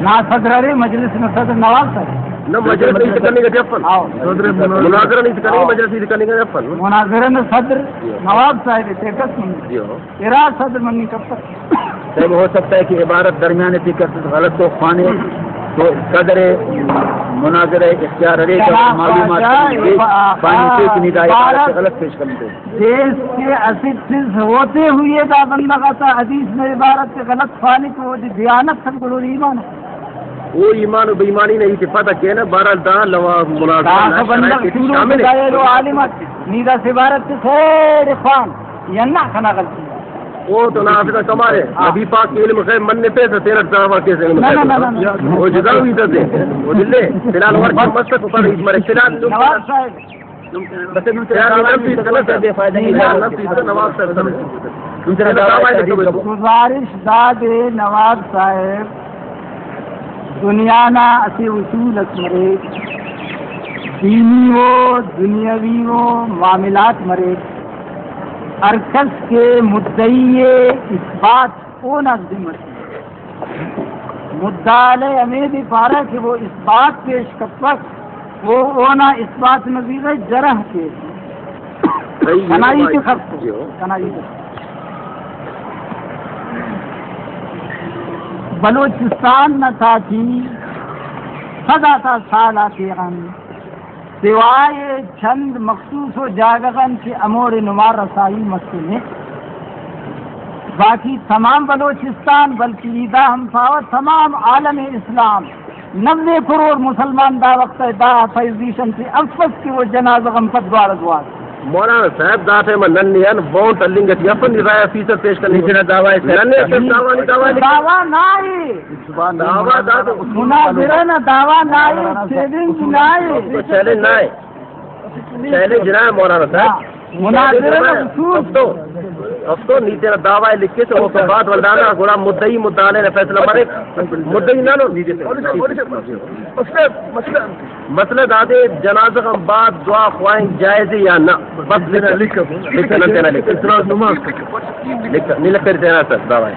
نا صدر مجلس میں صدر نواب صاحب نہ مجلس نہیں کرنے کا اپن مناظرہ نہیں کرنے مجلس نہیں کرنے کا اپن مناظرہ میں صدر نواب صاحب ٹیکس تیرا صدر منی کب تک صاحب ہو سکتا ہے کہ عبارت درمیان ٹکٹ غلط تو خانے تو صدر مناظرہ اختیار رہے گا معلومات غلط پیش کرنے دیش کے اصل چیز ہوتے ہوئے دا بندہ کا حدیث میں عبارت کے غلط خانے کو دیانت سب کو ایمان ہے وہ ایمان و بےایمانی نہیں تھی پتہ کیا نا بہرحال دا لوا مناظرہ عالمت نیدا سے عبارت سے خیر خان یا نہ کھانا غلطی وہ تو نہ آفتا کمال ہے نبی پاک کے علم خیر من نے پیسہ تیرا دعویٰ کیسے علم خیر وہ جدا ہوئی تھا دے وہ دلے فلال ورک مستق پر اس مرے فلال نواب صاحب گزارش داد نواب صاحب دنیا نا اسی اصول مرے دینی ہو دنیاوی ہو معاملات مرے ارکس کے مدعی اس بات کو نہ ذمت مدعا ہمیں بھی پارا کہ وہ اس بات پیش کر وہ ہونا اس بات مزید جرح کے کنائی کے خط کنائی کے بلوچستان نہ تھا تھی سدا تھا سالہ کے غم سوائے چند مخصوص و جاگغن کے امور نمار رسائی مسئلے باقی تمام بلوچستان بلکہ ایدہ ہم فاوت تمام عالم اسلام 90 کروڑ مسلمان دا وقت دا فیضیشن سے افس کی وہ جناز غم پت دوار مولانا صاحب دات ہے من نن بہت لنگت یفن رائے فیصد پیش کرنے کی دعوی ہے دعوی نائے مناظرہ نہ دعوی نائے چیلنج نائے چیلنج نائے چیلنج نائے مولانا صاحب مناظرہ نہ اصول اب تو نیچے دعوی لکھے تو وہ بات ولدانا گوڑا مدعی مدعا نے فیصلہ مرے مدعی نہ لو نیچے سے مسئلہ دادے جنازہ کا بعد دعا خواہیں جائز یا نہ بس لکھنا دینا نہیں لکھ کر دینا سر دعوی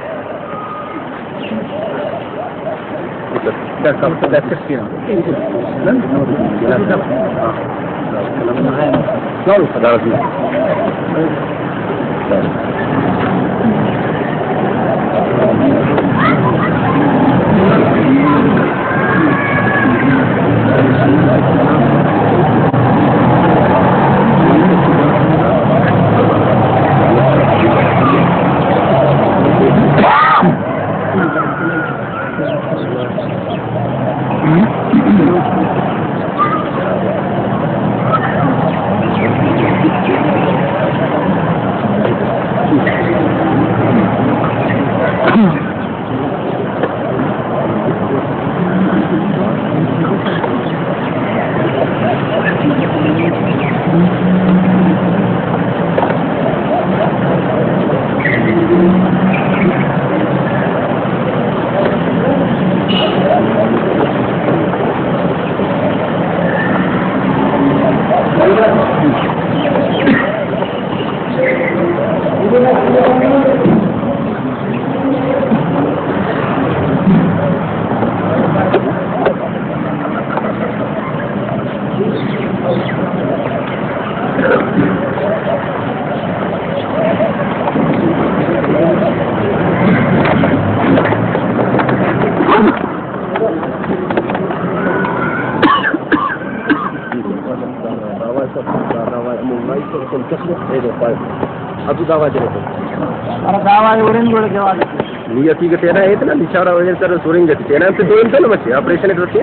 نیتی کا تیرا ہے نا نشارہ وجہ سر سورنگ گتی تیرا سے دو انسان بچے آپریشن ایک رکھے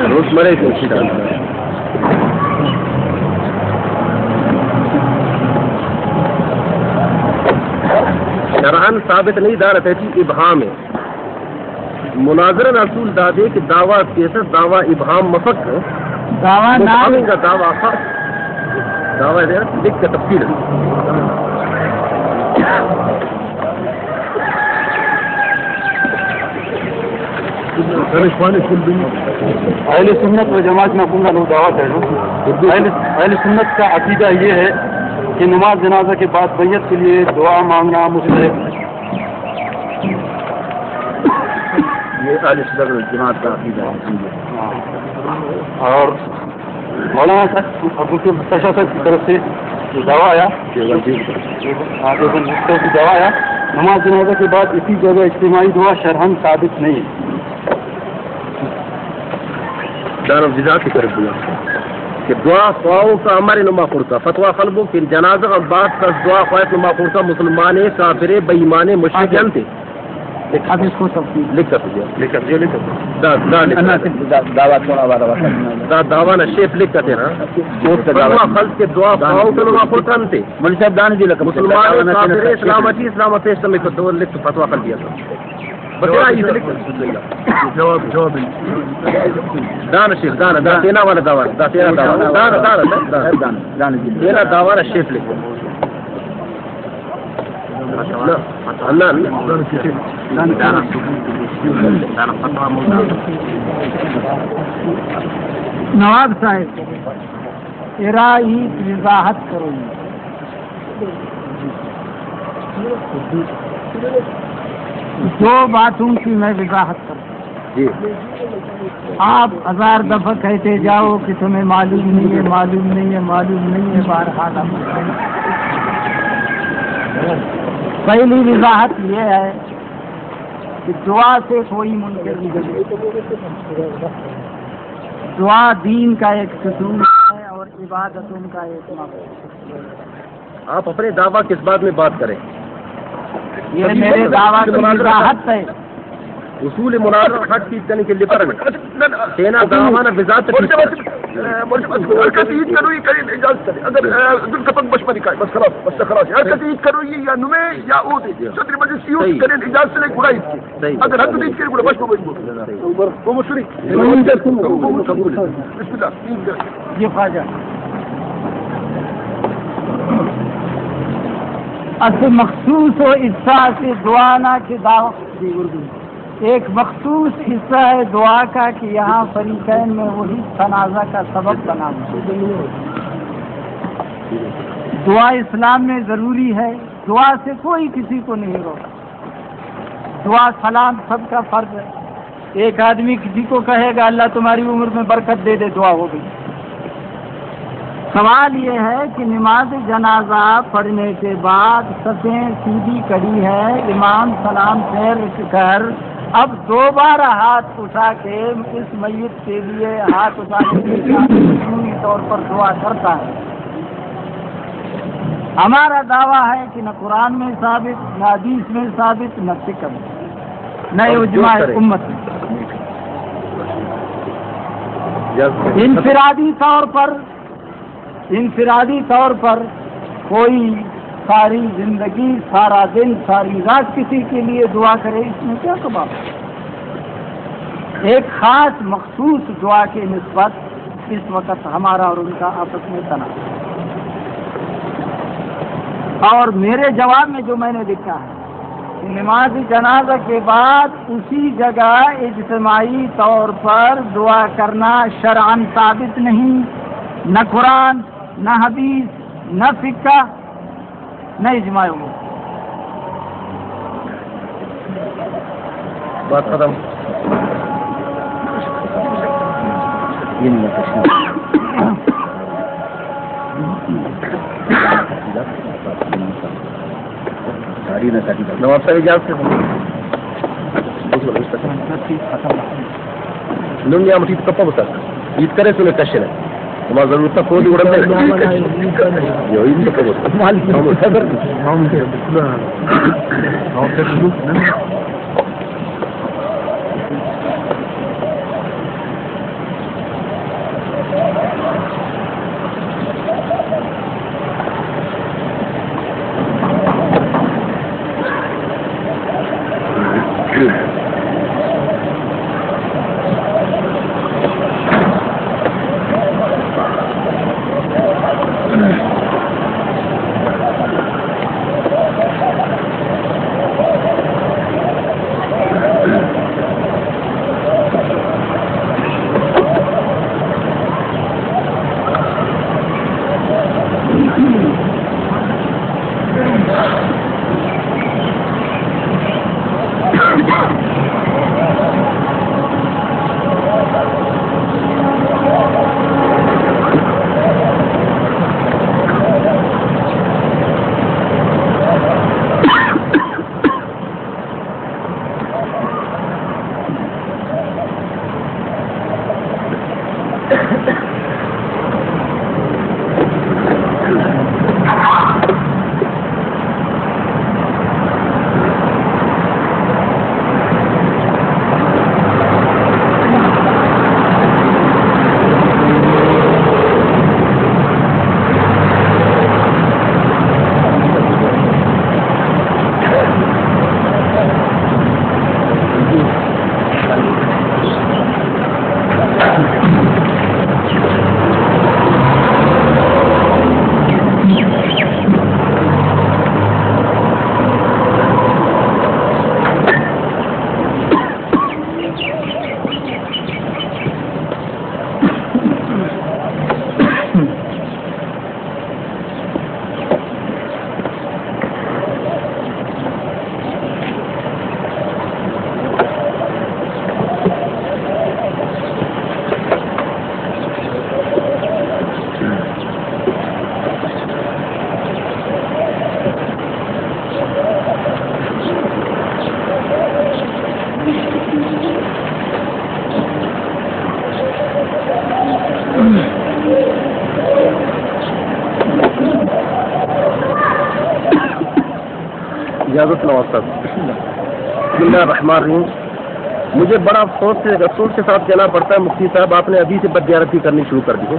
روز مرے تھے شرعن ثابت نہیں دارت ہے کہ ابہام ہے مناظرہ اصول دادے کہ دعویٰ کیسا دعویٰ ابہام مفق دعویٰ مقامی کا دعویٰ خاص دعویٰ دے لکھ کا تفصیل اہل سنت و جماعت میں اپنا لوگ دعویٰ کر رہا ہوں اہل سنت کا عقیدہ یہ ہے کہ نماز جنازہ کے بعد بیعت کے لیے دعا مانگنا مستحب ہے یہ اہل سنت والجماعت کا عقیدہ ہے. اور مولانا صاحب ابو کے مستشفى صاحب کی طرف سے جو دعویٰ آیا دعویٰ آیا نماز جنازہ کے بعد اسی جگہ اجتماعی دعا شرحن ثابت نہیں ہے. دار الجزاء کی طرف دیا کہ دعا خواہوں کا ہمارے نما خورتا فتویٰ خلبوں کہ جنازہ اور بعد کا دعا خواہت نما خورتا مسلمان کافر بے ایمان مشرک جانتے اب اس کو تفصیل لکھ کر دعویٰ نہ شیف لکھ کر نا فتویٰ خلب کے دعا خواہوں کا نما خورتا انتے مولوی صاحب دانے جی لکھ مسلمان کافر اسلامتی اسلامت اسلامی کو دو لکھ فتویٰ خلب دیا تھا جواب دان شیخ دان تینا والا دعویٰ دان تینا دعویٰ شیخ لکھ نواب صاحب ارائے وضاحت کرو. دو باتوں کی میں وضاحت کروں. آپ 1000 دفعہ کہتے جاؤ کہ تمہیں معلوم نہیں ہے معلوم نہیں ہے معلوم نہیں ہے. بہرحال پہلی وضاحت یہ ہے کہ دعا سے کوئی منکر نہیں. دعا دین کا ایک ستون ہے اور عبادتوں کا ایک مقصد. آپ اپنے دعویٰ کس بات میں بات کریں؟ یہ میرے دعویٰ کی وضاحت ہے. اصول مناظرہ حق کی کرنے کے لیے تینا دعویٰ نہ وضاحت یہ خواجہ اصل مخصوص و حصہ سے دعا نہ کہ دعوت اردو ایک مخصوص حصہ ہے دعا کا کہ یہاں فریقین میں وہی تنازع کا سبب بنا. دعا اسلام میں ضروری ہے. دعا سے کوئی کسی کو نہیں روکا. دعا سلام سب کا فرض ہے. ایک آدمی کسی کو کہے گا اللہ تمہاری عمر میں برکت دے دے دعا ہو گئی. سوال یہ ہے کہ نماز جنازہ پڑھنے کے بعد صفیں سیدھی کڑی ہے, امام سلام پھیر کر اب دوبارہ ہاتھ اٹھا کے اس میت کے لیے ہاتھ اٹھا کے عمومی طور پر دعا کرتا ہے. ہمارا دعویٰ ہے کہ نہ قرآن میں ثابت, نہ حدیث میں ثابت, نہ فقہ میں, نہ اجماع امت میں. انفرادی طور پر کوئی ساری زندگی سارا دن ساری رات کسی کے لیے دعا کرے, اس میں کیا کباب. ایک خاص مخصوص دعا کے نسبت اس وقت ہمارا اور ان کا آپس میں تنازع. اور میرے جواب میں جو میں نے لکھا ہے کہ نماز جنازہ کے بعد اسی جگہ اجتماعی طور پر دعا کرنا شرعاً ثابت نہیں, نہ قرآن نہ حدیث نہ فقہ نہ اجماع امت. بات ختم. نواب صاحب اجازت دنیا مٹی کپا بتا عید کرے سنے کشن ہے ہمارا ضرورت تھا کوئی اڑن اجازت نواز صاحب. بسم اللہ الرحمن الرحیم. مجھے بڑا افسوس کے ساتھ کہنا پڑتا ہے مفتی صاحب آپ نے ابھی سے بدزیارتی کرنی شروع کر دی ہے.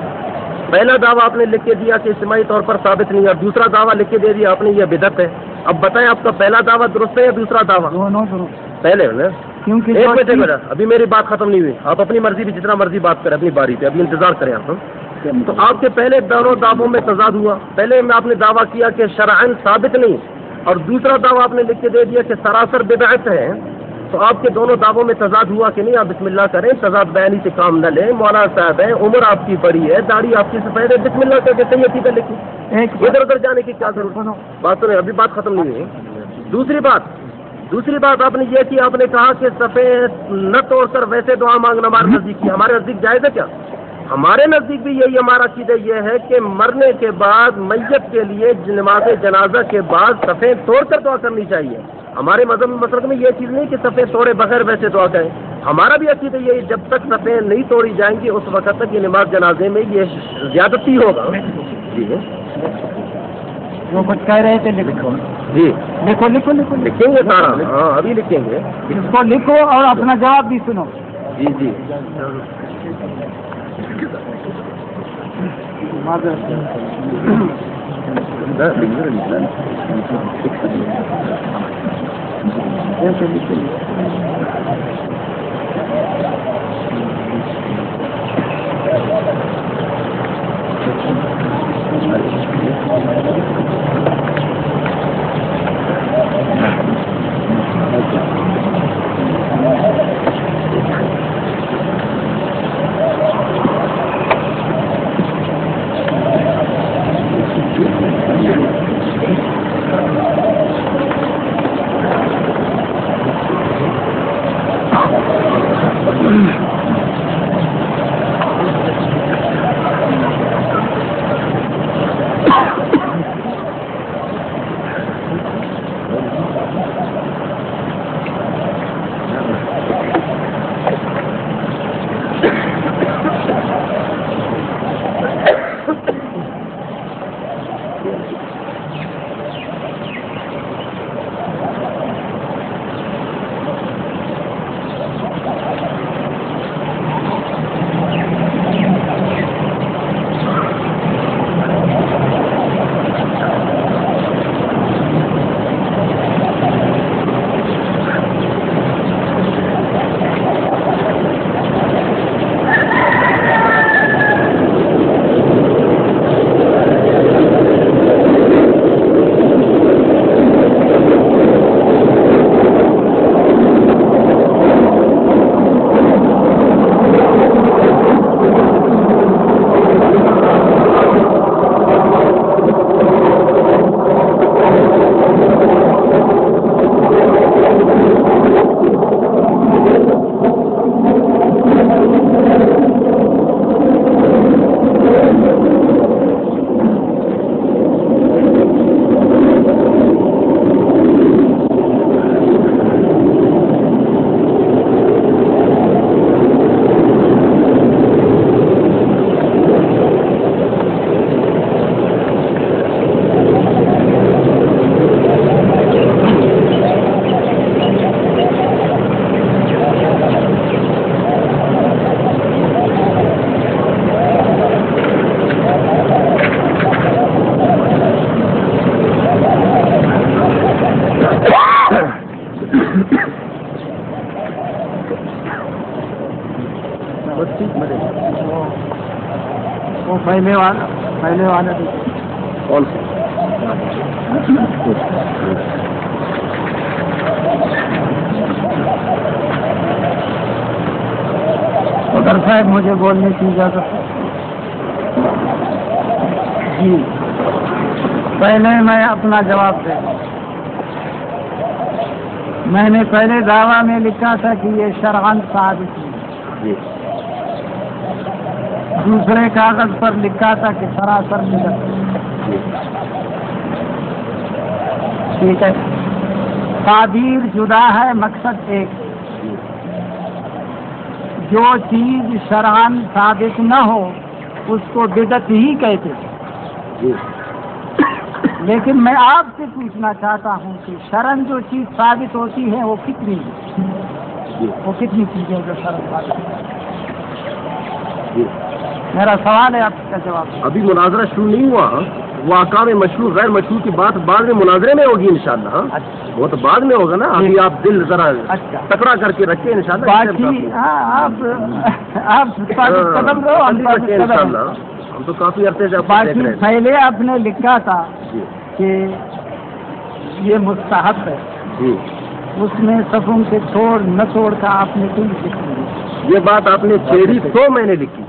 پہلا دعویٰ آپ نے لکھ کے دیا کہ اجتماعی طور پر ثابت نہیں ہے، اور دوسرا دعویٰ لکھ کے دے دیا آپ نے یہ بدعت ہے. اب بتائیں آپ کا پہلا دعویٰ درست ہے یا دوسرا دعویٰ؟ دونوں درست. پہلے نا کیونکہ ایک منٹ ابھی میری بات ختم نہیں ہوئی. آپ اپنی مرضی بھی جتنا مرضی بات کریں اپنی باری پہ، ابھی انتظار کریں آپ. تو آپ کے پہلے دونوں دعووں میں تضاد ہوا. پہلے میں آپ نے دعویٰ کیا کہ شرعاً ثابت نہیں، اور دوسرا دعویٰ آپ نے لکھ کے دے دیا کہ سراسر بدعت ہے. تو آپ کے دونوں دعووں میں تضاد ہوا کہ نہیں؟ آپ بسم اللہ کریں، تضاد بیانی سے کام نہ لیں. مولانا صاحب ہیں، عمر آپ کی بڑی ہے، داڑھی آپ کی سفید ہے، بسم اللہ کر کے صحیح عقیدہ لکھی. ادھر ادھر جانے کی کیا ضرورت؟ بات سنیں، ابھی بات ختم نہیں ہوئی. دوسری بات آپ نے یہ کی، آپ نے کہا کہ سفید نہ توڑ کر ویسے دعا مانگنا ہمارے نزدیک کی. ہمارے نزدیک جائز ہے کیا؟ ہمارے نزدیک بھی یہی ہمارا عقیدہ یہ ہے کہ مرنے کے بعد میت کے لیے نماز جنازہ کے بعد سفید توڑ کر دعا کرنی چاہیے. ہمارے مذہب مسلک میں یہ چیز نہیں کہ سفید توڑے بغیر ویسے دعا کریں. ہمارا بھی عقیدہ یہی، جب تک سفید نہیں توڑی جائیں گی اس وقت تک یہ نماز جنازے میں یہ زیادتی ہوگا. جی جو کچھ کہہ رہے تھے لکھو. جی لکھو. لکھیں گے سارا. ہاں ابھی لکھیں گے. اس کو لکھو اور اپنا جواب بھی سنو. جی وہ پہلے والا کون سا؟ ادھر صاحب مجھے بولنے کی اجازت. جی پہلے میں اپنا جواب دے. میں نے پہلے دعویٰ میں لکھا تھا کہ یہ شرعاً ثابت ہے. دوسرے کاغذ پر لکھا تھا کہ سراسر بدعت. ٹھیک ہے، تعبیر جدا ہے، مقصد ایک. جو چیز شرعاً ثابت نہ ہو اس کو بدعت ہی کہتے ہیں. لیکن میں آپ سے پوچھنا چاہتا ہوں کہ شرعاً جو چیز ثابت ہوتی ہے وہ کتنی ہے؟ وہ کتنی چیزیں جو شرعاً ثابت ہے؟ میرا سوال ہے، آپ کا جواب۔ ابھی مناظرہ شروع نہیں ہوا، وہ احکام مشروع غیر مشروع کی بات بعد میں مناظرے میں ہوگی انشاءاللہ۔ وہ تو بعد میں ہوگا نا، ابھی آپ دل ذرا تکڑا کر کے رکھیں انشاءاللہ۔ باقی آپ قدم رہو، انشاءاللہ ہم تو کافی عرصے سے باقی پہلے آپ نے لکھا تھا کہ یہ مستحب ہے، اس میں صفوں کے چھوڑ نہ چھوڑ کا آپ نے کیوں لکھی؟ یہ بات آپ نے چھیڑی تو میں نے لکھی،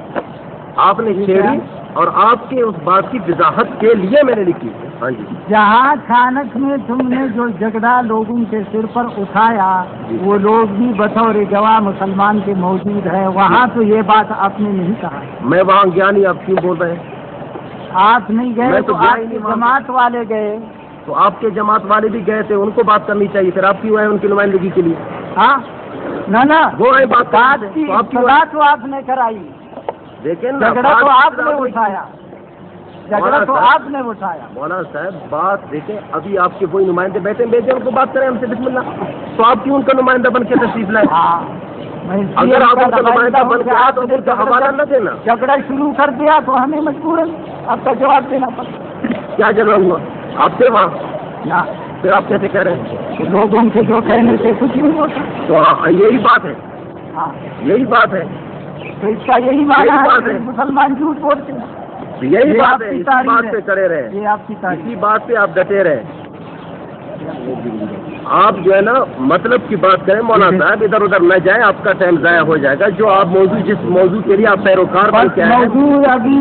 آپ نے چھیڑی اور آپ کے اس بات کی وضاحت کے لیے میں نے لکھی۔ ہاں جی، جہاں کھانک میں تم نے جو جھگڑا لوگوں کے سر پر اٹھایا وہ لوگ بھی بطور گواہ مسلمان کے موجود ہے، وہاں تو یہ بات آپ نے نہیں کہا۔ میں وہاں گیا نہیں، آپ کیوں بول رہے ہیں؟ آپ نہیں گئے تو آپ کی جماعت والے گئے، تو آپ کے جماعت والے بھی گئے تھے، ان کو بات کرنی چاہیے، پھر آپ کیوں آئے ان کی نمائندگی کے لیے؟ ہاں نہ وہ آئے بات کی اطلاع تو آپ نے کرائی، دیکھیں جھگڑا تو آپ نے اٹھایا، جھگڑا تو آپ نے اٹھایا۔ مولانا صاحب بات دیکھیں، ابھی آپ کے کوئی نمائندے بیٹھے بھیجیں، ان کو بات کریں ہم سے، بسم اللہ۔ تو آپ کیوں ان کا نمائندہ بن کے تشریف لائیں؟ اگر آپ ان کا نمائندہ بن کے آئے تو ان کا حوالہ نہ دینا۔ جھگڑا شروع کر دیا تو ہمیں مجبوراً آپ کا جواب دینا پڑا۔ کیا جواب ہوا آپ سے وہاں؟ پھر آپ کیسے کہہ رہے ہیں کہ لوگوں کے جو کہنے سے کچھ نہیں ہوتا؟ تو ہاں یہی بات ہے، ہاں یہی بات ہے، تو اس کا یہی معنی ہے کہ مسلمان جھوٹ بولتے ہیں، یہی بات ہے، اسی بات پہ کرے رہے، یہ آپ کی تعریف، اسی بات پہ آپ ڈٹے رہے۔ آپ جو ہے نا مطلب کی بات کریں مولانا صاحب، ادھر ادھر نہ جائیں، آپ کا ٹائم ضائع ہو جائے گا۔ جو آپ موضوع جس موضوع کے لیے آپ پیروکار بن کے آئے ہیں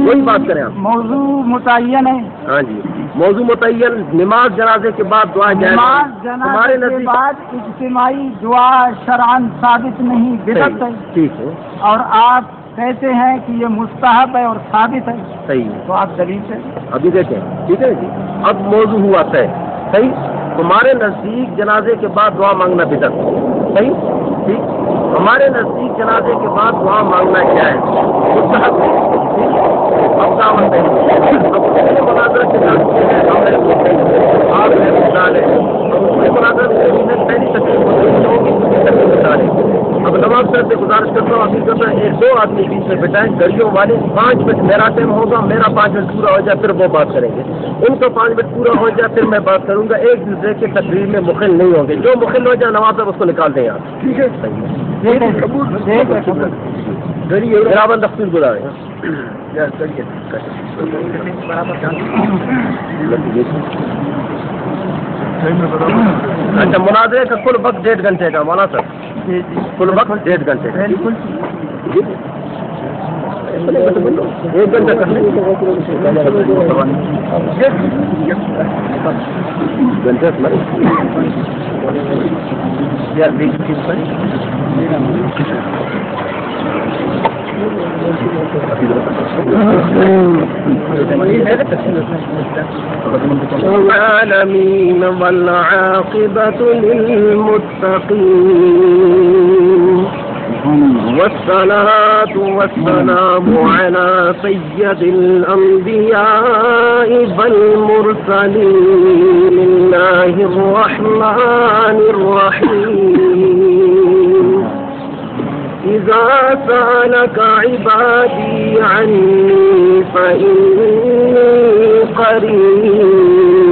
وہی بات کریں آپ۔ موضوع متعین ہے، ہاں جی، موضوع متعین نماز جنازے کے بعد دعا جائے، نماز جنازے کے بعد اجتماعی دعا شرعاً ثابت نہیں، بدعت ہے، ٹھیک ہے، اور آپ کہتے ہیں کہ یہ مستحب ہے اور ثابت ہے، صحیح ہے۔ تو آپ دلیل سے ابھی دیکھیں، ٹھیک ہے جی، اب موضوع ہوا طے، صحیح، تمہارے نزدیک جنازے کے بعد دعا مانگنا بدعت، صحیح، ٹھیک، ہمارے نزدیک جنازے کے بعد دعا مانگنا کیا ہے؟ مستحب ہے، ٹھیک، اب دعوت ہے، اب پہلے مناظرہ کے ساتھ یہ ہے، ہم آپ نے مثال ہے، مناظرہ پہلی تکلیف ہوتی ہے، اب نواز صاحب سے گزارش کرتا ہوں، اپیل کرتا ہوں، ایک دو آدمی بیچ میں بٹائیں گڑیوں والے، 5 منٹ میرا ٹائم ہوگا، میرا 5 منٹ پورا ہو جائے پھر وہ بات کریں گے، ان کا 5 منٹ پورا ہو جائے پھر میں بات کروں گا۔ ایک دوسرے کے تقریر میں مخل نہیں ہوں گے، جو مخل ہو جائے نواز صاحب اس کو نکال دیں آپ، ٹھیک ہے؟ برابر تفصیل بلا رہے ہیں۔ اچھا، مناظرے کا کل وقت 1.5 گھنٹے کا مولانا صاحب، کل وقت 1.5 گھنٹے کا، بالکل 1 گھنٹہ کر لیں، العالمين والعاقبة للمتقين والصلاة والسلام على سيد الأنبياء والمرسلين الله الرحمن الرحيم إذا سألك عبادي عني فإني قريب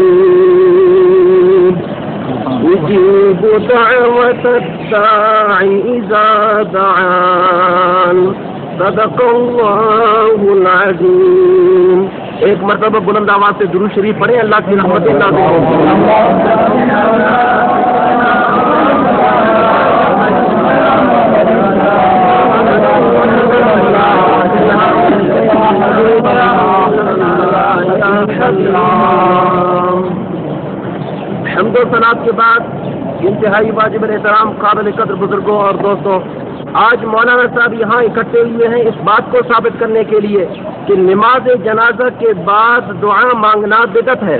أجيب دعوة الداع إذا دعان صدق الله العظيم۔ ایک مرتبہ بلند آواز سے درود شریف پڑھیں، اللہ کی رحمت اللہ حمد و ثناء کے بعد انتہائی واجب الاحترام قابل قدر بزرگوں اور دوستوں، آج مولانا صاحب یہاں اکٹھے ہوئے ہیں اس بات کو ثابت کرنے کے لیے کہ نماز جنازہ کے بعد دعا مانگنا بدعت ہے۔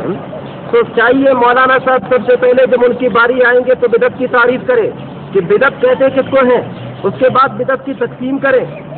تو چاہیے مولانا صاحب سب سے پہلے جب ان کی باری آئیں گے تو بدعت کی تعریف کرے کہ بدعت کہتے کس کو ہیں، اس کے بعد بدعت کی تقسیم کرے،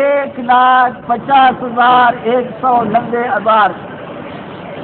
1,50,190,000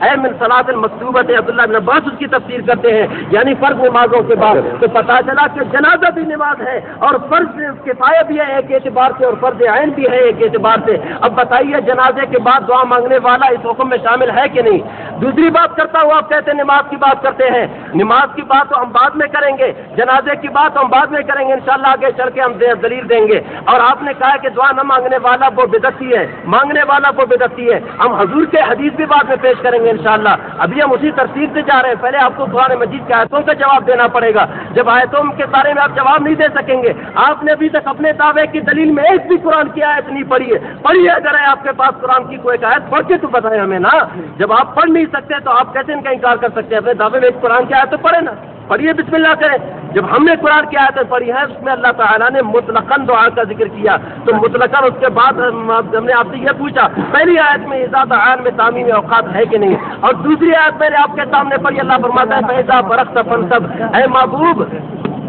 اے من صلاۃ المکتوبۃ عبداللہ بن عباس اس کی تفسیر کرتے ہیں یعنی فرض نمازوں کے بعد. تو پتہ چلا کہ جنازہ بھی نماز ہے اور فرض کفایہ بھی ہے ایک اعتبار سے اور فرض عین بھی ہے ایک اعتبار سے. اب بتائیے جنازے کے بعد دعا مانگنے والا اس حکم میں شامل ہے کہ نہیں؟ دوسری بات کرتا ہوں آپ کہتے ہیں نماز کی بات کرتے ہیں. نماز کی بات تو ہم بعد میں کریں گے, جنازے کی بات ہم بعد میں کریں گے انشاءاللہ, آگے چل کے ہم دلیل دیں گے. اور آپ نے کہا کہ دعا نہ مانگنے والا وہ بدعتی ہے, مانگنے والا وہ بدعتی ہے. ہم حضور کے حدیث بھی بعد میں پیش کریں گے انشاءاللہ. ابھی ہم اسی ترتیب سے جا رہے ہیں. پہلے آپ کو قرآن مجید کی آیتوں کا جواب دینا پڑے گا. جب آیتوں کے بارے میں آپ جواب نہیں دے سکیں گے, آپ نے ابھی تک اپنے دعوے کی دلیل میں ایک بھی قرآن کی آیت نہیں پڑھی ہے. پڑھی ہے اگر ہے آپ کے پاس قرآن کی کوئی آیت پڑھ کے تو بتائیں ہمیں نا. جب آپ پڑھ نہیں سکتے تو آپ کیسے ان کا انکار کر سکتے ہیں؟ اپنے دعوے میں ایک قرآن کی آیت تو پڑھے نا, پڑھیے بسم اللہ کریں. جب ہم نے قرآن کی آیتیں پڑھی ہے اس میں اللہ تعالیٰ نے مطلقاً دعا کا ذکر کیا, تو مطلقاً اس کے بعد ہم نے آپ سے یہ پوچھا پہلی آیت میں اذا دعان میں تعمیم اوقات ہے کہ نہیں, اور دوسری آیت میں نے آپ کے سامنے پڑھی, اللہ فرماتا ہے فإذا فرغت فانصب. اے محبوب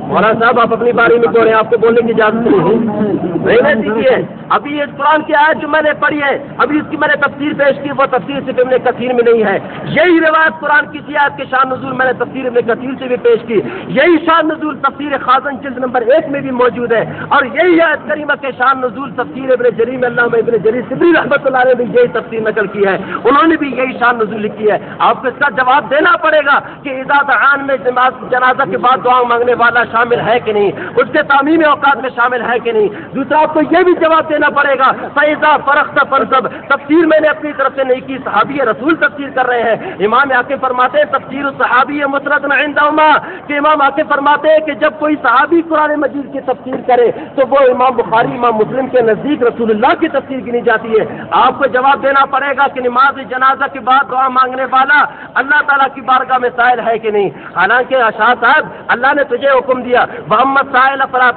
مولانا صاحب آپ اپنی باری میں بول رہے ہیں, آپ کو بولنے کی اجازت نہیں دیجیے. ابھی اس قرآن کی آیت جو میں نے پڑھی ہے ابھی اس کی میں نے تفسیر پیش کی, وہ تفسیر صرف ابن کثیر میں نہیں ہے. یہی روایت قرآن کی آیت کے شان نزول میں نے تفسیر ابن کثیر سے بھی پیش کی. یہی شان نزول تفسیر خازن جلد نمبر 1 میں بھی موجود ہے, اور یہی آیت کریمہ کے شان نزول تفسیر ابن جریر میں علامہ ابن جریر صبری رحمۃ اللہ علیہ نے بھی یہی تفسیر نقل کی ہے. انہوں نے بھی یہی شان نزول لکھی ہے. آپ کو اس کا جواب دینا پڑے گا کہ اذا دعان میں جنازہ کے بعد دعا مانگنے والا شامل ہے کہ نہیں, اس کے تعمیم اوقات میں شامل ہے کہ نہیں. دوسرا آپ کو یہ بھی جواب دینا پڑے گا فإذا فرغت فانصب. تفسیر میں نے اپنی طرف سے نہیں کی, صحابی رسول تفسیر کر رہے ہیں. امام عاقب فرماتے ہیں تفسیر الصحابی مسرد عندہما, کہ امام عاقب فرماتے ہیں کہ جب کوئی صحابی قرآن مجید کی تفسیر کرے تو وہ امام بخاری امام مسلم کے نزدیک رسول اللہ کی تفسیر گنی جاتی ہے. آپ کو جواب دینا پڑے گا کہ نماز جنازہ کے بعد دعا مانگنے والا اللہ تعالیٰ کی بارگاہ میں سائل ہے کہ نہیں. حالانکہ شاہ صاحب اللہ نے تجھے حکم دیا محمد سائل فلا,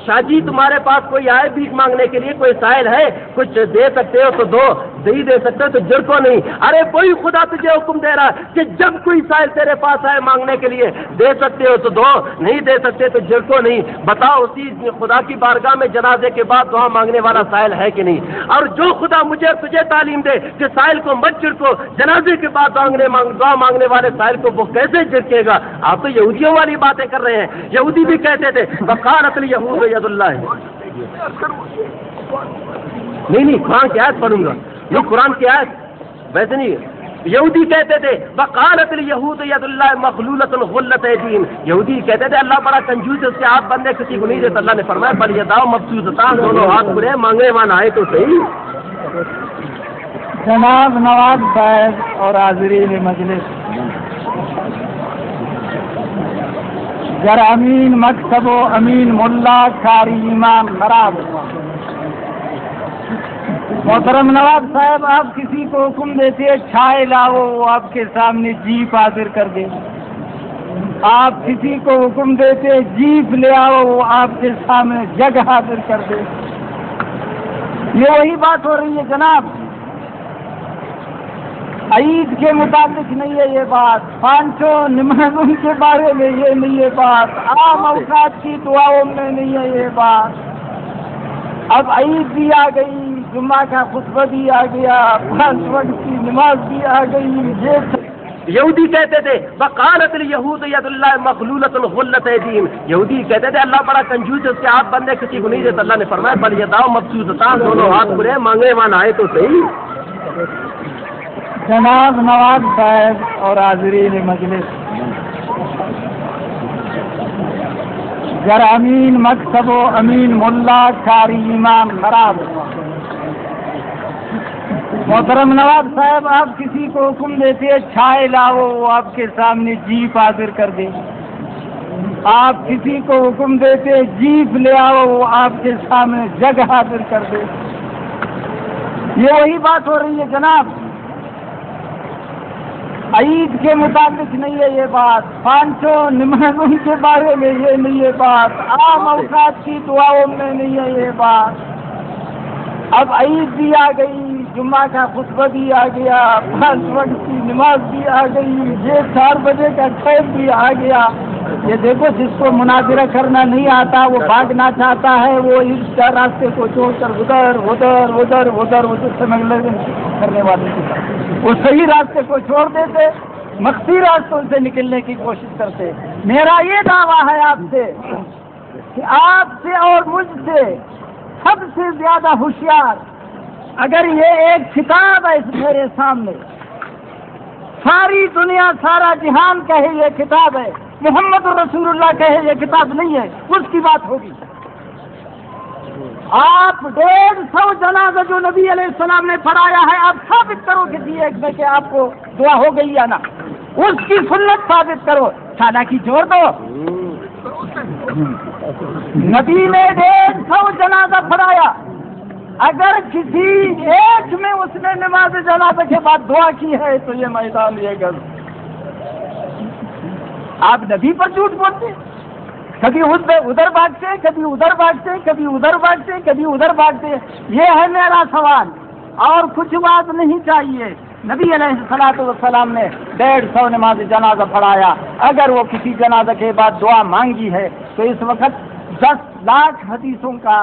شاہ جی تمہارے پاس کوئی آئے بھیک مانگنے کے لیے کوئی سائل ہے, کچھ دے سکتے ہو تو دو, نہیں دے سکتے تو جڑ کو نہیں. ارے وہی خدا تجھے حکم دے رہا ہے کہ جب کوئی سائل تیرے پاس آئے مانگنے کے لیے, دے سکتے ہو تو دو, نہیں دے سکتے تو جڑ کو نہیں. بتاؤ اسی خدا کی بارگاہ میں جنازے کے بعد دعا مانگنے والا سائل ہے کہ نہیں. اور جو خدا مجھے اور تجھے تعلیم دے کہ سائل کو مت جھڑکو, جنازے کے بعد دعا مانگنے والے سائل کو وہ کیسے جھڑکے گا؟ آپ تو یہودیوں والی باتیں کر رہے ہیں. یہودی بھی کہتے تھے وقالت الیہود ید اللہ. نہیں قرآن کی آیت پڑھوں گا, یہ قرآن کی آیت ویسے نہیں. یہودی کہتے تھے وقالت الیہود ید اللہ مغلولۃ غلت ایدیہم. یہودی کہتے تھے اللہ بڑا کنجوس ہے, اس کے ہاتھ بندے کسی کو نہیں دیتا. اللہ نے فرمایا بل یداہ مبسوطتان, دونوں ہاتھ کھلے, مانگنے والا آئے تو صحیح. جناب نواز صاحب اور حاضرین مجلس, گر امین مکتب و امین ملا کاری ایمان خراب. محترم نواب صاحب آپ کسی کو حکم دیتے چھائے لاؤ, وہ آپ کے سامنے جیپ حاضر کر دے. آپ کسی کو حکم دیتے جیپ لے آؤ, وہ آپ کے سامنے جگ حاضر کر دے. یہ وہی بات ہو رہی ہے جناب. عید کے متعلق نہیں ہے یہ بات, پانچوں نمازوں کے بارے میں یہ نہیں ہے بات, عام اوقات کی دعاؤں میں نہیں ہے یہ بات. اب عید بھی آ گئی, جمعہ کا خطبہ بھی آ گیا, 5 وقت کی نماز بھی آ گئی. یہودی کہتے تھے وقالت الیہود ید اللہ مغلولۃ غلت ایدیہم. یہودی کہتے تھے اللہ بڑا کنجوس ہے, اس کے ہاتھ بندے کسی کو نہیں دیتا. اللہ نے فرمایا بل یداہ مبسوطتان, دونوں ہاتھ کھلے, مانگنے والا آئے تو صحیح. جناب نواز صاحب اور حاضرین مجلس, گر امین مکتب و امین ملا کاری ایمان خراب. محترم نواب صاحب آپ کسی کو حکم دیتے چھائے لاؤ, وہ آپ کے سامنے جیپ حاضر کر دے. آپ کسی کو حکم دیتے جیپ لے آؤ, وہ آپ کے سامنے جگ حاضر کر دے. یہ وہی بات ہو رہی ہے جناب. عید کے متعلق نہیں ہے یہ بات, پانچوں نمازوں کے بارے میں یہ نہیں ہے بات, عام اوقات کی دعاؤں میں نہیں ہے یہ بات. اب عید بھی آ گئی, جمعہ کا خطبہ بھی آ گیا, 5 وقت کی نماز بھی آ گئی, یہ 4 بجے کا ٹائم بھی آ گیا. یہ دیکھو جس کو مناظرہ کرنا نہیں آتا وہ بھاگنا چاہتا ہے, وہ اس راستے کو چھوڑ کر ادھر ادھر ادھر ادھر ادھر سمجھ لیں. کرنے والوں کی طرف، وہ صحیح راستے کو چھوڑ دیتے، مخفی راستوں سے نکلنے کی کوشش کرتے۔ میرا یہ دعویٰ ہے آپ سے کہ آپ سے اور مجھ سے سب سے زیادہ ہوشیار اگر یہ ایک کتاب ہے اس میرے سامنے، ساری دنیا سارا جہان کہے یہ کتاب ہے، محمد رسول اللہ کہے یہ کتاب نہیں ہے، اس کی بات ہوگی۔ آپ 150 جنازہ جو نبی علیہ السلام نے پڑھایا ہے، آپ ثابت کرو کسی ایک میں کہ آپ کو دعا ہو گئی یا نہ، اس کی سنت ثابت کرو، کھانا کی جوڑ دو۔ نبی نے 150 جنازہ پڑھایا، اگر کسی ایک میں اس نے نماز جنازہ کے بعد دعا کی ہے تو یہ میدان یہ گز۔ آپ نبی پر جھوٹ بولتے، کبھی ادھر بھاگتے، کبھی ادھر بھاگتے، کبھی ادھر بھاگتے، کبھی ادھر بھاگتے۔ یہ ہے میرا سوال، اور کچھ بات نہیں چاہیے۔ نبی علیہ السلام نے 150 نماز جنازہ پڑھایا، اگر وہ کسی جنازہ کے بعد دعا مانگی ہے تو اس وقت 10 لاکھ حدیثوں کا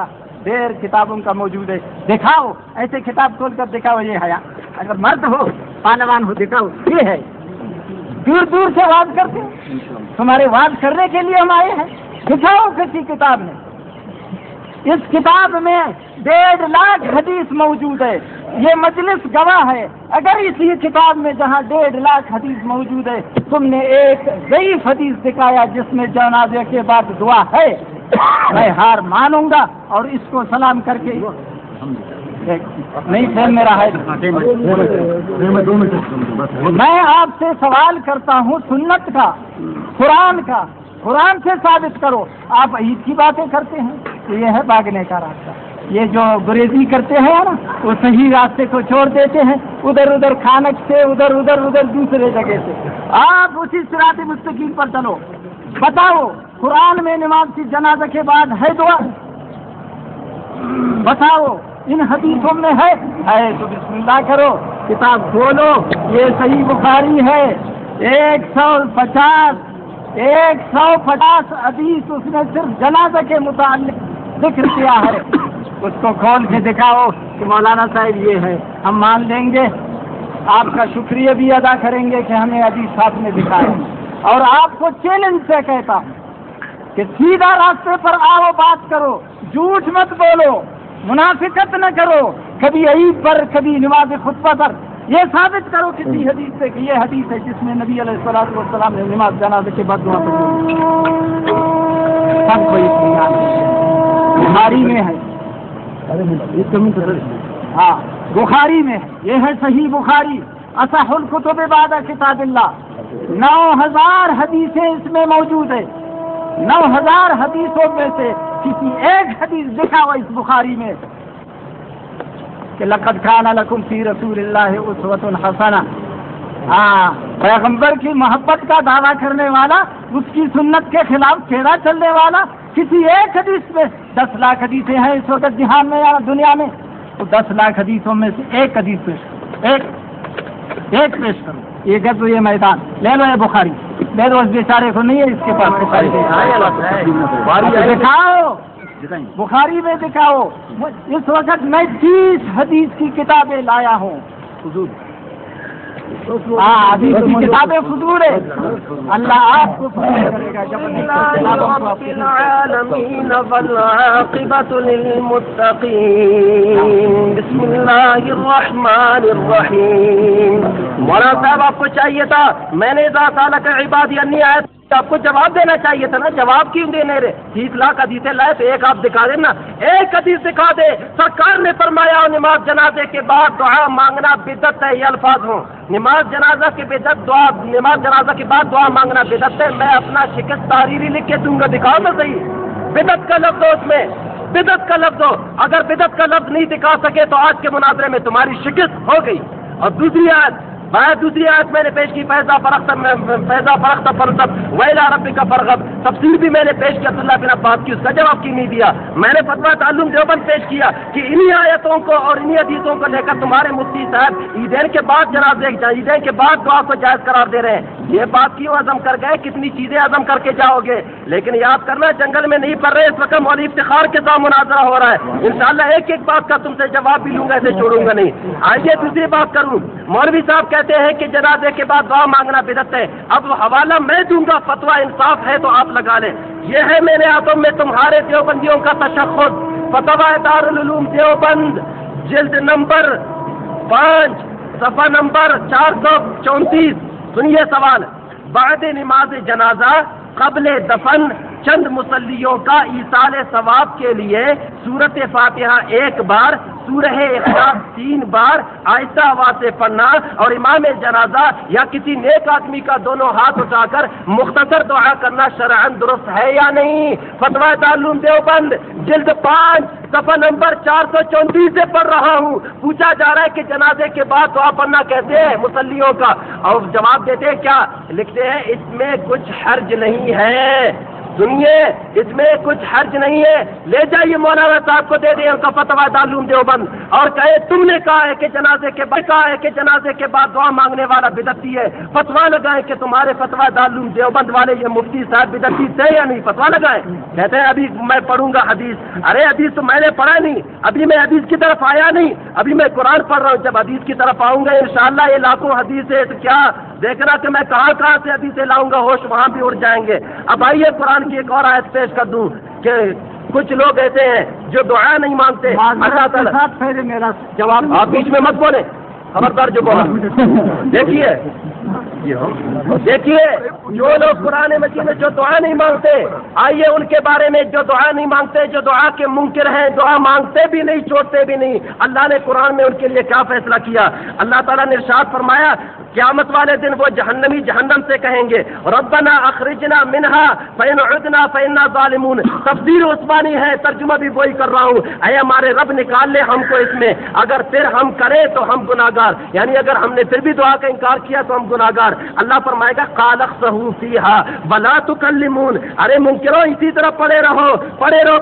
ڈھیر کتابوں کا موجود ہے، دکھاؤ، ایسے کتاب کھول کر دکھاؤ، یہ ہے اگر مرد ہو پہلوان ہو دکھاؤ، یہ ہے۔ دور دور سے وعظ کرتے، تمہارے وعظ کرنے کے لیے ہم آئے ہیں، دکھاؤ کسی کتاب میں۔ اس کتاب میں 1.5 لاکھ حدیث موجود ہے، یہ مجلس گواہ ہے۔ اگر اسی کتاب میں جہاں 1.5 لاکھ حدیث موجود ہے تم نے ایک ضعیف حدیث دکھایا جس میں جنازے کے بعد دعا ہے، میں ہار مانوں گا اور اس کو سلام کر کے نہیں سہن میں رہا ہے۔ میں آپ سے سوال کرتا ہوں سنت کا، قرآن کا، قرآن سے ثابت کرو۔ آپ عید کی باتیں کرتے ہیں تو یہ ہے بھاگنے کا راستہ۔ یہ جو گریزی کرتے ہیں نا، وہ صحیح راستے کو چھوڑ دیتے ہیں، ادھر ادھر کھانک سے، ادھر دوسرے جگہ سے۔ آپ اسی صراط مستقیم پر چلو۔ بتاؤ قرآن میں نماز کی جنازہ کے بعد ہے دعا؟ بتاؤ ان حدیثوں میں ہے تو بسم اللہ کرو، کتاب کھولو، یہ صحیح بخاری ہے، 150 حدیث اس نے صرف جنازہ کے متعلق ذکر کیا ہے، اس کو کھول کے دکھاؤ کہ مولانا صاحب یہ ہے، ہم مان لیں گے، آپ کا شکریہ بھی ادا کریں گے کہ ہمیں حدیث ساتھ میں دکھائے۔ اور آپ کو چیلنج سے کہتا ہوں کہ سیدھا راستے پر آؤ، بات کرو، جھوٹ مت بولو، منافقت نہ کرو، کبھی عید پر، کبھی نماز خطبہ پر، یہ ثابت کرو کسی حدیث سے کہ یہ حدیث ہے جس میں نبی علیہ السلام نے نماز جنازے کے بعد دعا پڑھی۔ سب کو اطمینان ہے، بخاری میں ہے، ہاں بخاری میں ہے، یہ ہے صحیح بخاری، اصح الکتب بعد کتاب اللہ۔ 9000 حدیثیں اس میں موجود ہے، 9000 حدیثوں میں سے کسی ایک حدیث دکھا ہوا اس بخاری میں کہ لقد کان لکم فی رسول اللہ اسوۃ حسنہ۔ ہاں، پیغمبر کی محبت کا دعویٰ کرنے والا، اس کی سنت کے خلاف ٹیڑھا چلنے والا، کسی ایک حدیث میں 10 لاکھ حدیثیں ہیں اس وقت جہان میں یا دنیا میں، تو 10 لاکھ حدیثوں میں سے ایک حدیث پیش کرو، ایک پیش کرو۔ یہ گز یہ میدان لے لو، یہ بخاری لے لو، اس بیچارے کو نہیں ہے اس کے پاس، دکھاؤ بخاری میں دکھاؤ۔ اس وقت میں 30 حدیث کی کتابیں لایا ہوں، حدیث کی کتابیں فضول ہے، اللہ آپ کو فضول کرے گا۔ رب العالمین والعاقبۃ للمتقین، بسم اللہ الرحمن الرحیم۔ مولانا صاحب آپ کو چاہیے تھا، میں نے اذا سألک عبادی انی آیت، آپ کو جواب دینا چاہیے تھا نا، جواب کیوں دے رہے؟ 30 لاکھ حدیثیں لائے تو ایک آپ دکھا دینا، ایک حدیث دکھا دے۔ سرکار نے فرمایا نماز جنازے کے بعد دعا مانگنا بدعت ہے، یہ الفاظ ہوں، نماز جنازہ کے بدعت دعا، نماز جنازہ کے بعد دعا مانگنا بدعت ہے۔ میں اپنا شکست تحریری لکھ کے دوں گا، دکھاؤ تو صحیح، بدعت کا لفظ ہو اس میں، بدعت کا لفظ ہو۔ اگر بدعت کا لفظ نہیں دکھا سکے تو آج کے مناظرے میں تمہاری شکست ہو گئی۔ اور دوسری آیت میں نے پیش کی، فیضا فرغت فانصب وإلی ربک فارغب، تفسیر بھی میں نے پیش کی عبداللہ بن عباس کی، اس کا جواب کیوں نہیں دیا؟ میں نے فتویٰ تعلم دیوبند پیش کیا کہ انہی آیتوں کو اور انہی حدیثوں کو لے کر تمہارے مفتی صاحب عیدین کے بعد جنازے، عیدین کے بعد دعا کو جائز قرار دے رہے ہیں۔ یہ بات کیوں عزم کر گئے؟ کتنی چیزیں عزم کر کے جاؤ گے، لیکن یاد کرنا جنگل میں نہیں پڑ رہے، اس وقت مولوی افتخار کے ساتھ مناظرہ ہو رہا ہے، انشاءاللہ ایک ایک بات کا تم سے جواب بھی لوں گا، ایسے چھوڑوں گا نہیں۔ آئیے دوسری بات کروں، مولوی صاحب کہتے ہیں کہ جنازے کے بعد دعا مانگنا بدعت ہے، اب حوالہ میں دوں گا، فتویٰ انصاف ہے تو آپ لگا لیں۔ یہ ہے میرے ہاتھوں میں تمہارے دیوبندیوں کا تشخص، فتویٰ دارالعلوم دیوبند، جلد نمبر 5 صفحہ نمبر 434۔ سنیے سوال، بعد نماز جنازہ قبل دفن چند مصلیوں کا ایصال ثواب کے لیے سورۃ فاتحہ 1 بار، سورہ اخلاص 3 بار آہستہ آواز سے پڑھنا اور امام جنازہ یا کسی نیک آدمی کا دونوں ہاتھ اٹھا کر مختصر دعا کرنا شرعاً درست ہے یا نہیں؟ فتویٰ دارالعلوم دیوبند جلد 5 صفحہ نمبر 434 سے پڑھ رہا ہوں۔ پوچھا جا رہا ہے کہ جنازے کے بعد دعا پڑھنا کہتے ہیں مصلیوں کا، اور جواب دیتے ہیں کیا؟ لکھتے ہیں اس میں کچھ حرج نہیں ہے۔ سنیے، اس میں کچھ حرج نہیں ہے، لے جائیے مولانا صاحب کو دے دیں ان کا فتویٰ دارالعلوم دیوبند، اور کہے تم نے کہا ہے کہ جنازے کے بعد دعا مانگنے والا بدعتی ہے، فتویٰ لگائیں کہ تمہارے فتویٰ دارالعلوم دیوبند والے یہ مفتی صاحب بدعتی تھے یا نہیں، فتویٰ لگائیں۔ کہتے ہیں ابھی میں پڑھوں گا حدیث، ارے حدیث تو میں نے پڑھا نہیں، ابھی میں حدیث کی طرف آیا نہیں، ابھی میں قرآن پڑھ رہا ہوں، جب حدیث کی طرف آؤں گا انشاءاللہ یہ لاکھوں حدیث ہے، تو کیا دیکھنا کہ میں کہاں کہاں سے حدیثیں لاؤں گا، ہوش وہاں بھی اڑ جائیں گے۔ اب آئیے قرآن کی ایک اور آیت پیش کر دوں کہ کچھ لوگ ایسے ہیں جو دعا نہیں مانگتے، اللہ تعالیٰ پھر میرا جواب آپ بیچ میں مت بولیں، خبردار جو بولا۔ دیکھیے جو لوگ قرآن مجید میں جو دعا نہیں مانگتے، آئیے ان کے بارے میں جو دعا نہیں مانگتے، جو دعا کے منکر ہیں، دعا مانگتے بھی نہیں، چھوڑتے بھی نہیں، اللہ نے قرآن میں ان کے لیے کیا فیصلہ کیا؟ اللہ تعالیٰ نے ارشاد فرمایا قیامت والے دن وہ جہنمی جہنم سے کہیں گے ربنا اخرجنا منہا فإن عدنا فإنا ظالمون۔ تفسیر عثمانی ہے، ترجمہ بھی وہی کر رہا ہوں، اے ہمارے رب نکال لے ہم کو اس میں، اگر پھر ہم کریں تو ہم گناہگار، یعنی اگر ہم نے پھر بھی دعا کا انکار کیا تو ہم گناہگار۔ اللہ فرمائے گا قال اخسئوا فیہا ولا تکلمون، ارے منکروں اسی طرح پڑے رہو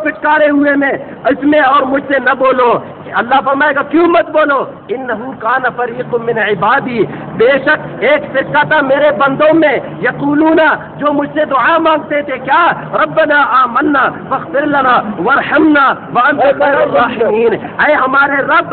پٹکارے ہوئے میں اس میں، اور مجھ سے نہ بولو۔ اللہ فرمائے گا کیوں مت بولو؟ انہو کان فریق من عبادی، بے شک ایک فرقہ تھا میرے بندوں میں، یقولون جو مجھ سے دعا مانگتے تھے، کیا؟ ربنا آمنا فاغفر لنا وارحمنا وانت خیر الراحمین، اے ہمارے رب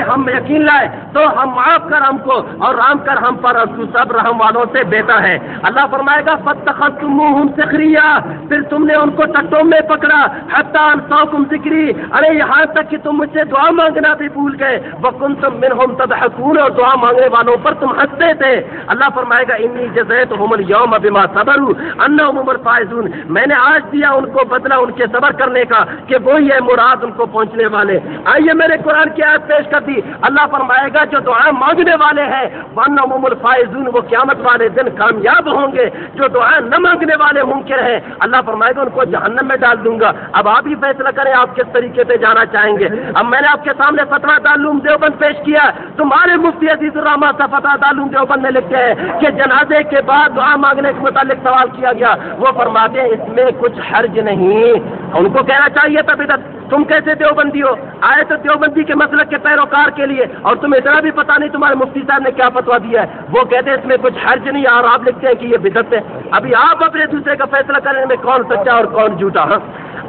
ہم یقین لائے تو ہم معاف کر ہم کو اور رحم کر ہم پر، اور تو سب رحم والوں سے بہتر ہے۔ اللہ فرمائے گا فاتخذتموہم سخریا، پھر تم نے ان کو ٹٹوں میں پکڑا، حتی انساکم ذکری، ارے یہاں تک کہ تم مجھ سے دعا مانگنا بھی بھول گئے، وکنتم منہم تضحکون، اور دعا مانگنے والوں پر تم ہنستے تھے۔ اللہ فرمائے گا انی جزیتہم اليوم بما صبروا انہم هم الفائزون، میں نے آج دیا ان کو بدلہ ان کے صبر کرنے کا کہ وہی ہے مراد ان کو پہنچنے والے۔ آئیے میرے قرآن کی آیت پیش کر دی، اللہ فرمائے گا جو دعا مانگنے والے ہیں وانہم هم الفائزون، وہ قیامت والے دن کامیاب ہوں گے۔ جو دعا نہ مانگنے والے منکر ہیں، اللہ فرمائے گا ان کو جہنم میں ڈال دوں گا۔ اب آپ ہی فیصلہ کریں آپ کس طریقے پہ جانا چاہیں گے۔ اب میں نے آپ کے سامنے فتویٰ دارالعلوم دیوبند پیش کیا، تمہارے مفتی عزیز الرحمان صاحب فتویٰ دارالعلوم دیوبند نے لکھتے ہیں کہ جنازے کے بعد دعا مانگنے کے متعلق سوال کیا گیا، وہ فرماتے ہیں اس میں کچھ حرج نہیں۔ ان کو کہنا چاہیے تھا بدعت، تم کیسے دیوبندی ہو؟ آئے تو دیوبندی کے مسلک کے پیروکار کے لیے، اور تمہیں اتنا بھی پتہ نہیں تمہارے مفتی صاحب نے کیا فتویٰ دیا ہے۔ وہ کہتے ہیں اس میں کچھ حرج نہیں، اور آپ لکھتے ہیں کہ یہ بدعت ہے۔ ابھی آپ اپنے دوسرے کا فیصلہ کرنے میں کون سچا اور کون جھوٹا؟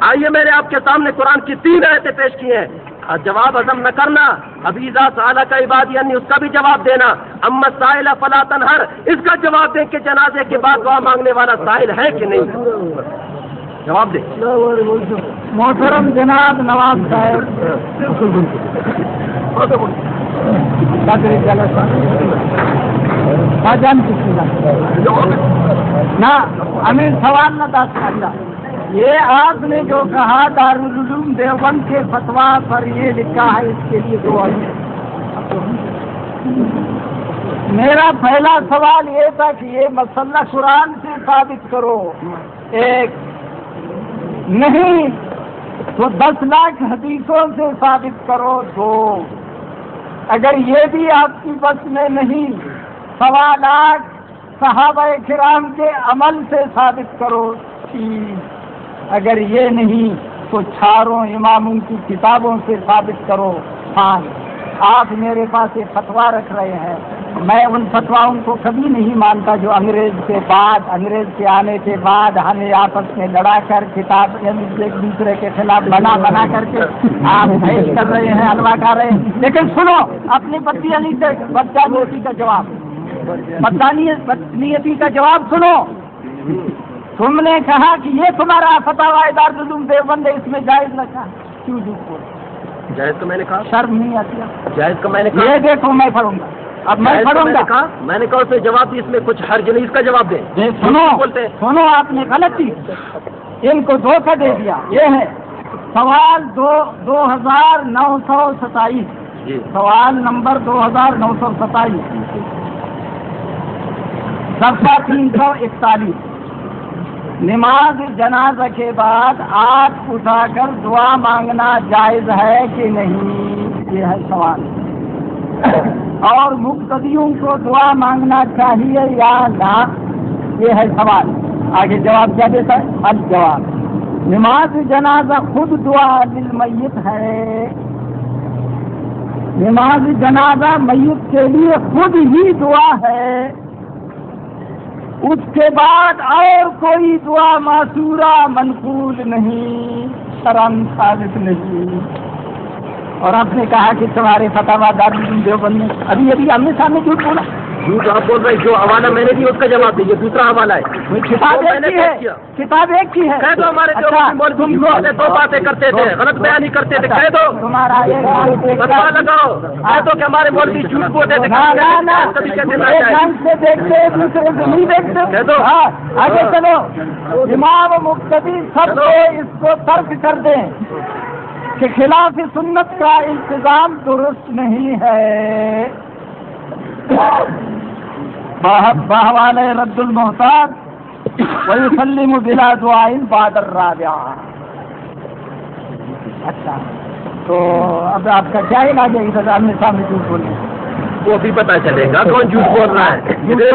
آئیے میں نے آپ کے سامنے قرآن کی 3 آیتیں پیش کی ہیں، جواب عزم نہ کرنا، ابھی اذا سألک عبادی انی، اس کا بھی جواب دینا، اما السائل فلا تنہر، اس کا جواب دیں کہ جنازے کے بعد دعا مانگنے والا سائل ہے کہ نہیں، جواب دیں۔ محترم جناب نواب صاحب نہ ہمیں سوال نہ دس کرنا، یہ آپ نے جو کہا دارالعلوم دیوبند کے فتویٰ پر یہ لکھا ہے، اس کے لیے دعا ہے۔ میرا پہلا سوال یہ تھا کہ یہ مسئلہ قرآن سے ثابت کرو، ایک نہیں تو 10 لاکھ حدیثوں سے ثابت کرو، 2 اگر یہ بھی آپ کی بس میں نہیں، 1.25 لاکھ صحابہ کرام کے عمل سے ثابت کرو، 3 اگر یہ نہیں تو 4 اماموں کی کتابوں سے ثابت کرو، 5 آپ میرے پاس یہ فتوا رکھ رہے ہیں، میں ان فتواؤں کو کبھی نہیں مانتا جو انگریز کے آنے کے بعد ہمیں آپس میں لڑا کر کتاب ایک دوسرے کے خلاف بنا کر کے آپ بحث کر رہے ہیں، حلوہ کھا رہے ہیں۔ لیکن سنو اپنی بدنیتی کا جواب، بدنیتی کا جواب سنو۔ تم نے کہا کہ یہ تمہارا فتاوی دارالعلوم دیوبند ہے، اس میں جائز رکھا، کیوں جھوٹ بولے؟ جائز تو میں نے کہا، شرم نہیں آتی؟ جائز تو میں نے کہا، یہ دیکھو میں پڑھوں گا، اب میں پڑھوں گا۔ میں نے کہا اس میں جواب دی، اس میں کچھ حرج نہیں، اس کا جواب دیں۔ سنو آپ نے غلط کی، ان کو دھوکہ دے دیا۔ یہ ہے سوال 2927، سوال نمبر 2927، صفحہ 341۔ نماز جنازہ کے بعد ہاتھ اٹھا کر دعا مانگنا جائز ہے کہ نہیں، یہ ہے سوال۔ اور مقتدیوں کو دعا مانگنا چاہیے یا نہ، یہ ہے سوال۔ آگے جواب کیا دیتا ہے؟ الجواب، نماز جنازہ خود دعا للمیت ہے۔ نماز جنازہ میت کے لیے خود ہی دعا ہے، اس کے بعد اور کوئی دعا معصورہ منقول نہیں، شرعاً ثابت نہیں۔ اور آپ نے کہا کہ تمہارے فتاوی دارالعلوم دیوبند میں ابھی آمنے سامنے جھوٹ بولا۔ جھوٹ آپ بول رہے، جو حوالہ میں نے دیا اس کا جواب دیجیے، دوسرا حوالہ ہے، کتاب ایک ہی ہے، کتاب ایک ہی ہے۔ کہہ دو ہمارے دو باتیں کرتے تھے، غلط بیانی کرتے تھے، کہہ دو تمہارا فتوا لگاؤ، کہہ دو کہ ہمارے مولوی جھوٹ بولتے تھے، سے دیکھتے دوسرے سے نہیں دیکھتے، کہہ دو۔ آگے چلو، امام و مقتدی سب کو اس کو ترک کر دیں کہ خلاف سنت کا التزام درست نہیں ہے۔ بحوالہ رد المحتاج ویسلم بلا دعاء بعد الرابعہ۔ اچھا تو اب آپ کا کیا علاج ہے اس آمنے سامنے جھوٹ بولنے؟ وہ بھی پتا چلے گا کون جھوٹ بول رہا ہے، مجھے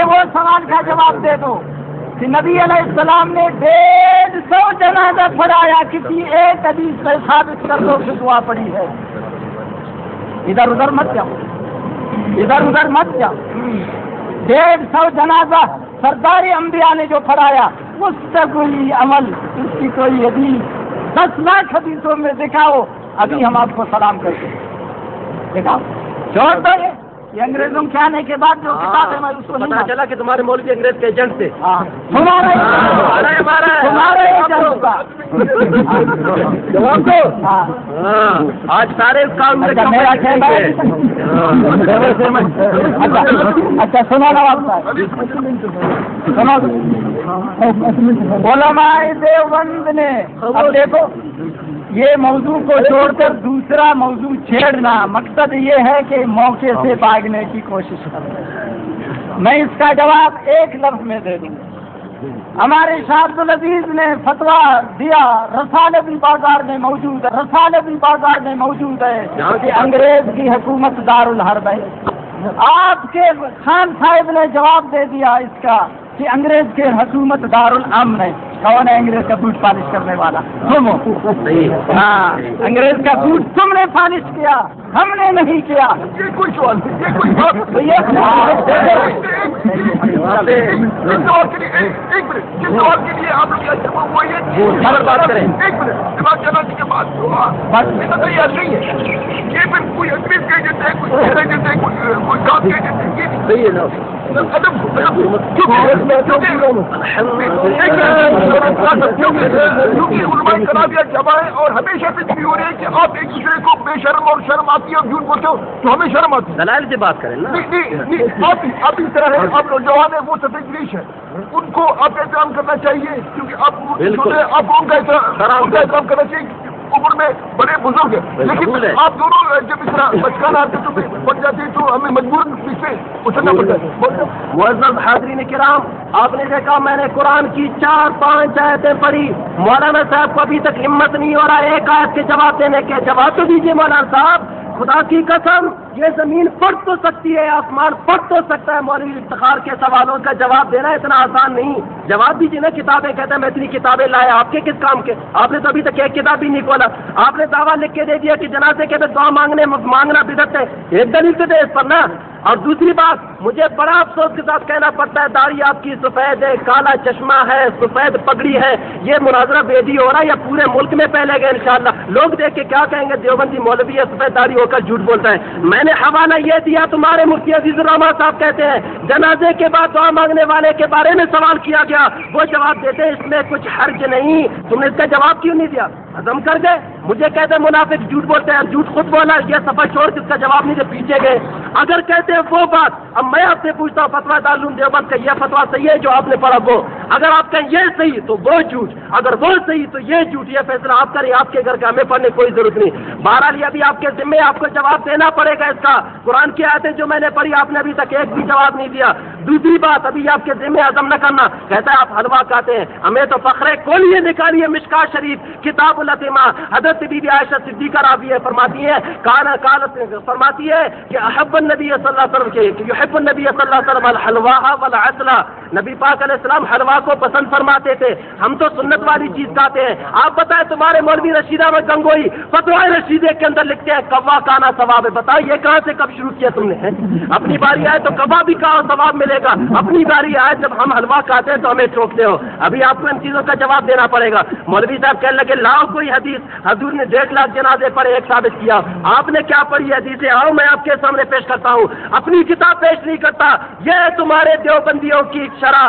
وہ سوال کا جواب دے دو کہ نبی علیہ السلام نے 150 جنازہ پڑھایا، کسی ایک حدیث سے ثابت کر دو کہ دعا پڑھی ہے۔ ادھر ادھر مت جاؤ، ادھر ادھر مت جاؤ۔ 150 جنازہ سردار انبیاء نے جو پڑھایا، اس کا کوئی عمل، اس کی کوئی حدیث 10 لاکھ حدیثوں میں دکھاؤ، ابھی ہم آپ کو سلام کرتے ہیں، دکھاؤ۔ چھوڑ دو یہ انگریزوں کے آنے کے بعد جو کتاب ہے میں اس کو پتا چلا کہ تمہارے مولوی انگریز کے ایجنٹ تھے۔ تمہارے ایجنٹ کا جواب دو۔ آج سارے کام میں اچھا سنا نواب صاحب، علماء دیوبند نے اب دیکھو یہ موضوع کو چھوڑ کر دوسرا موضوع چھیڑنا، مقصد یہ ہے کہ موقع سے بھاگنے کی کوشش کرنا۔ میں اس کا جواب ایک لفظ میں دے دوں گا۔ ہمارے شاہ عبدالعزیز نے فتویٰ دیا، رسالہ بھی بازار میں موجود ہے، رسالہ بھی بازار میں موجود ہے کہ انگریز کی حکومت دارالحرب ہے۔ آپ کے خان صاحب نے جواب دے دیا اس کا کہ انگریز کی حکومت دارالامن ہے۔ کون ہے انگریز کا بوٹ پالش کرنے والا؟ تم ہو۔ ہاں، انگریز کا بوٹ تم نے پالش کیا، ہم نے نہیں کیا۔ یہ کوئی سوال نہیں، یہ کوئی بات تو یہ ایک منٹ، جس سوال کے لیے آپ لوگ وہ یہ بات کریں، ایک منٹ جواب جنازے کے بعد یہ تو تیار نہیں ہے۔ یہ پھر کوئی انگریز کا ایجنٹ ہے، کوئی شہر ایجنٹ ہے، کوئی گاؤں کے ایجنٹ ہے، یہ صحیح ہے نا؟ کیونکہ علماء کرام یہ جمائیں اور ہمیشہ سے ہو رہی ہے کہ آپ ایک دوسرے کو بے شرم اور شرم آتی ہے اور جھوٹ بولتے ہو تو ہمیں شرم آتی ہے۔ دلائل سے بات کریں نا۔ نہیں آپ اس طرح ہے، آپ نوجوان ہیں، وہ سفید انگلش ہے، ان کو آپ احترام کرنا چاہیے کیونکہ آپ ان کا احترام کرنا چاہیے، عمر میں بڑے بزرگ ہیں، لیکن آپ دونوں جب اس طرح بچکانا آتے تو بن جاتے ہیں تو ہمیں مجبور اس سے اچھلنا پڑتا ہے۔ معزز حاضرین کرام، آپ نے دیکھا میں نے قرآن کی 4-5 آیتیں پڑھی، مولانا صاحب کو ابھی تک ہمت نہیں ہو رہا ایک آیت کے جواب دینے کے۔ جواب تو دیجیے مولانا صاحب، خدا کی قسم یہ زمین پھٹ تو سکتی ہے، آسمان پھٹ تو سکتا ہے، مولوی افتخار کے سوالوں کا جواب دینا اتنا آسان نہیں. جواب دیجیے نا. کتابیں کہتے ہیں میں اتنی کتابیں لایا، آپ کے کس کام کے؟ آپ نے تو ابھی تک ایک کتاب بھی نہیں کھولا. آپ نے دعویٰ لکھ کے دے دیا کہ جنازے کے بعد دعا مانگنا بدعت ہے. ایک دلیل تو دے اس پر نا. اور دوسری بات، مجھے بڑا افسوس کے ساتھ کہنا پڑتا ہے، داڑھی آپ کی سفید ہے، کالا چشمہ ہے، سفید پگڑی ہے، یہ مناظرہ بیدی ہو رہا ہے یا پورے ملک میں پھیلے گا انشاءاللہ. لوگ دیکھ کے کیا کہیں گے، دیوبندی مولوی ہے سفید داڑھی ہو کر جھوٹ بولتا ہے. میں نے حوالہ یہ دیا، تمہارے مفتی عزیز الرحمان صاحب کہتے ہیں جنازے کے بعد دعا مانگنے والے کے بارے میں سوال کیا گیا، وہ جواب دیتے ہیں اس میں کچھ حرج نہیں. تم نے اس کا جواب کیوں نہیں دیا؟ ہضم کر گئے. مجھے کہتے ہیں منافق جھوٹ بولتے ہیں، جھوٹ خود بولا، یہ صفحہ چھوڑ کے اس کا جواب نہیں دے، پیچھے گئے. اگر کہتے ہیں وہ بات، اب میں آپ سے پوچھتا ہوں فتویٰ دارالعلوم دیوبند کا یہ فتویٰ صحیح ہے جو آپ نے پڑھا وہ؟ اگر آپ کہیں یہ صحیح تو وہ جھوٹ، اگر وہ صحیح تو یہ جھوٹ. یہ فیصلہ آپ کریں، آپ کے گھر کا، ہمیں پڑھنے کی کوئی ضرورت نہیں. بہرحال ابھی آپ کے ذمے آپ کو جواب دینا پڑے گا اس کا. قرآن کی آیتیں جو میں نے پڑھی آپ نے ابھی تک ایک بھی جواب نہیں دیا. دوسری بات، ابھی آپ کے ذمے عزم نہ کرنا. کہتا ہے آپ حلوہ کھاتے ہیں، ہمیں تو فخر ہے. کھولیے نکالیے مشکات شریف کتاب الاتما. حضرت بی بی عائشہ صدیقہ راویہ فرماتی ہے فرماتی ہے کہ احب النبی صلی اللہ علیہ وسلم کے یحب النبی صلی اللہ علیہ وسلم الحلوہ والعسل. نبی پاک علیہ السلام حلوہ کو پسند فرماتے تھے. ہم تو سنت والی چیز کھاتے ہیں. آپ بتائیں تمہارے مولوی رشید احمد گنگوئی فتوائے رشیدے کے اندر لکھتے ہیں کوا کانا ثواب ہے. بتاؤ یہ کہاں سے کب شروع کیا تم نے؟ اپنی باری آئے تو کوا بھی کہا ثواب ملے گا، اپنی باری آئے جب ہم حلوہ کھاتے ہیں تو ہمیں ٹوکتے ہو. ابھی آپ کو ان چیزوں کا جواب دینا پڑے گا. مولوی صاحب کہنے لگے لاؤ کوئی حدیث. حضور نے 1.5 لاکھ جنازے پڑھے، ایک ثابت کیا. آپ نے کیا پڑھی حدیثیں؟ آؤ میں آپ کے سامنے پیش کرتا ہوں. اپنی کتاب پیش نہیں کرتا. یہ تمہارے دیوبندیوں کی شرح